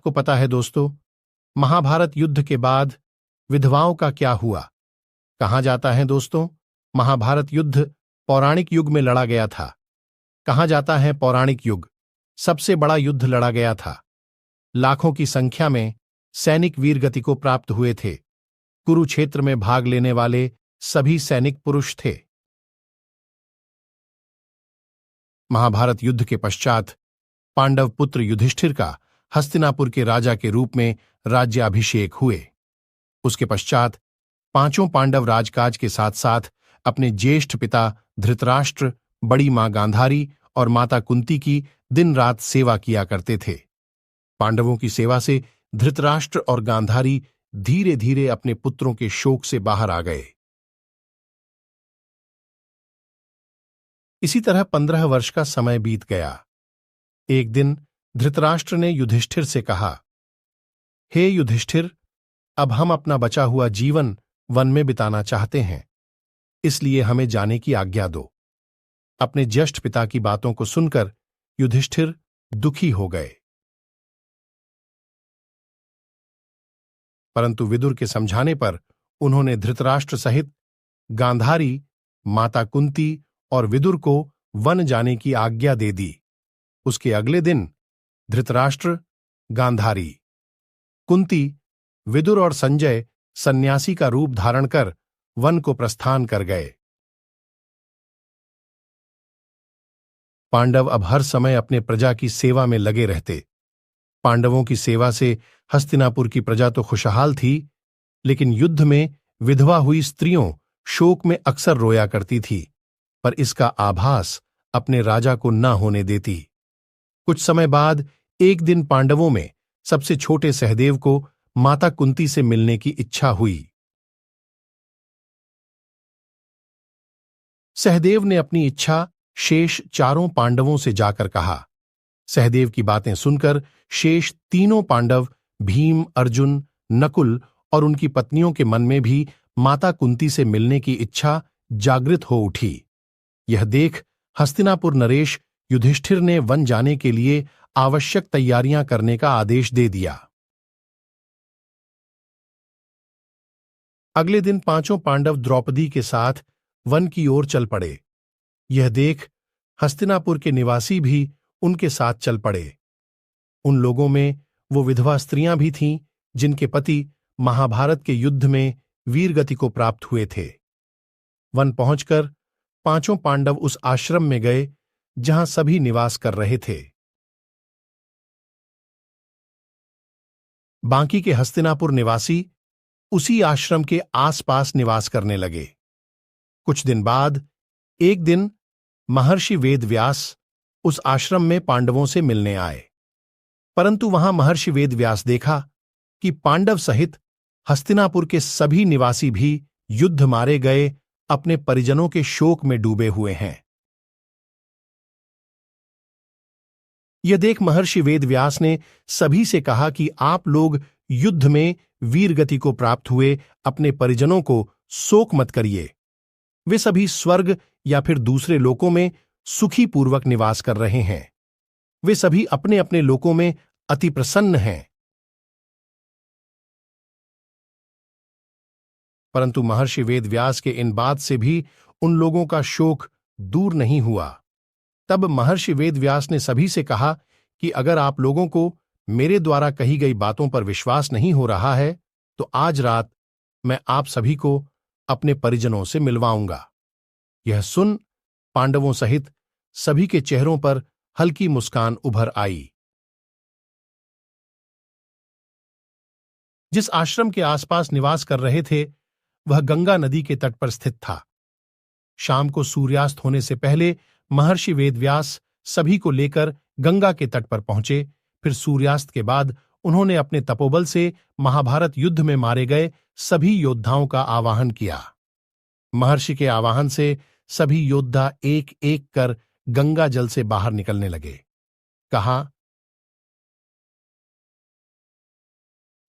आपको पता है दोस्तों, महाभारत युद्ध के बाद विधवाओं का क्या हुआ? कहा जाता है दोस्तों, महाभारत युद्ध पौराणिक युग में लड़ा गया था। कहा जाता है पौराणिक युग सबसे बड़ा युद्ध लड़ा गया था। लाखों की संख्या में सैनिक वीरगति को प्राप्त हुए थे। कुरुक्षेत्र में भाग लेने वाले सभी सैनिक पुरुष थे। महाभारत युद्ध के पश्चात पांडव पुत्र युधिष्ठिर का हस्तिनापुर के राजा के रूप में राज्याभिषेक हुए। उसके पश्चात पांचों पांडव राजकाज के साथ साथ अपने ज्येष्ठ पिता धृतराष्ट्र, बड़ी मां गांधारी और माता कुंती की दिन रात सेवा किया करते थे। पांडवों की सेवा से धृतराष्ट्र और गांधारी धीरे धीरे अपने पुत्रों के शोक से बाहर आ गए। इसी तरह 15 वर्ष का समय बीत गया। एक दिन धृतराष्ट्र ने युधिष्ठिर से कहा, हे युधिष्ठिर, अब हम अपना बचा हुआ जीवन वन में बिताना चाहते हैं, इसलिए हमें जाने की आज्ञा दो। अपने ज्येष्ठ पिता की बातों को सुनकर युधिष्ठिर दुखी हो गए। परंतु विदुर के समझाने पर उन्होंने धृतराष्ट्र सहित गांधारी, माता कुंती और विदुर को वन जाने की आज्ञा दे दी। उसके अगले दिन धृतराष्ट्र, गांधारी, कुंती, विदुर और संजय सन्यासी का रूप धारण कर वन को प्रस्थान कर गए। पांडव अब हर समय अपने प्रजा की सेवा में लगे रहते। पांडवों की सेवा से हस्तिनापुर की प्रजा तो खुशहाल थी, लेकिन युद्ध में विधवा हुई स्त्रियों शोक में अक्सर रोया करती थी, पर इसका आभास अपने राजा को न होने देती। कुछ समय बाद एक दिन पांडवों में सबसे छोटे सहदेव को माता कुंती से मिलने की इच्छा हुई। सहदेव ने अपनी इच्छा शेष चारों पांडवों से जाकर कहा। सहदेव की बातें सुनकर शेष तीनों पांडव भीम, अर्जुन, नकुल और उनकी पत्नियों के मन में भी माता कुंती से मिलने की इच्छा जागृत हो उठी। यह देख हस्तिनापुर नरेश युधिष्ठिर ने वन जाने के लिए आवश्यक तैयारियां करने का आदेश दे दिया। अगले दिन पांचों पांडव द्रौपदी के साथ वन की ओर चल पड़े। यह देख हस्तिनापुर के निवासी भी उनके साथ चल पड़े। उन लोगों में वो विधवा स्त्रियां भी थीं जिनके पति महाभारत के युद्ध में वीरगति को प्राप्त हुए थे। वन पहुंचकर पांचों पांडव उस आश्रम में गए जहां सभी निवास कर रहे थे। बाकी के हस्तिनापुर निवासी उसी आश्रम के आसपास निवास करने लगे। कुछ दिन बाद एक दिन महर्षि वेदव्यास उस आश्रम में पांडवों से मिलने आए, परंतु वहां महर्षि वेदव्यास देखा कि पांडव सहित हस्तिनापुर के सभी निवासी भी युद्ध मारे गए अपने परिजनों के शोक में डूबे हुए हैं। यह देख महर्षि वेदव्यास ने सभी से कहा कि आप लोग युद्ध में वीरगति को प्राप्त हुए अपने परिजनों को शोक मत करिए। वे सभी स्वर्ग या फिर दूसरे लोकों में सुखी पूर्वक निवास कर रहे हैं। वे सभी अपने अपने लोकों में अति प्रसन्न हैं। परंतु महर्षि वेदव्यास के इन बात से भी उन लोगों का शोक दूर नहीं हुआ। तब महर्षि वेदव्यास ने सभी से कहा कि अगर आप लोगों को मेरे द्वारा कही गई बातों पर विश्वास नहीं हो रहा है, तो आज रात मैं आप सभी को अपने परिजनों से मिलवाऊंगा। यह सुन पांडवों सहित सभी के चेहरों पर हल्की मुस्कान उभर आई। जिस आश्रम के आसपास निवास कर रहे थे वह गंगा नदी के तट पर स्थित था। शाम को सूर्यास्त होने से पहले महर्षि वेदव्यास सभी को लेकर गंगा के तट पर पहुंचे। फिर सूर्यास्त के बाद उन्होंने अपने तपोबल से महाभारत युद्ध में मारे गए सभी योद्धाओं का आवाहन किया। महर्षि के आवाहन से सभी योद्धा एक एक कर गंगा जल से बाहर निकलने लगे। कहा,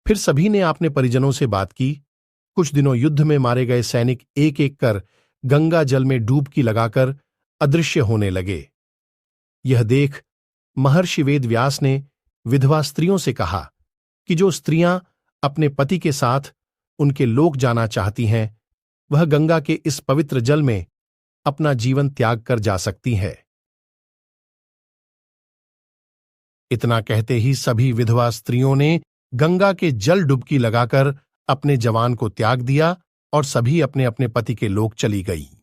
फिर सभी ने अपने परिजनों से बात की। कुछ दिनों युद्ध में मारे गए सैनिक एक एक कर गंगा जल में डुबकी लगाकर अदृश्य होने लगे। यह देख महर्षि वेदव्यास ने विधवा स्त्रियों से कहा कि जो स्त्रियां अपने पति के साथ उनके लोक जाना चाहती हैं, वह गंगा के इस पवित्र जल में अपना जीवन त्याग कर जा सकती है। इतना कहते ही सभी विधवा स्त्रियों ने गंगा के जल डुबकी लगाकर अपने जवान को त्याग दिया और सभी अपने अपने पति के लोक चली गईं।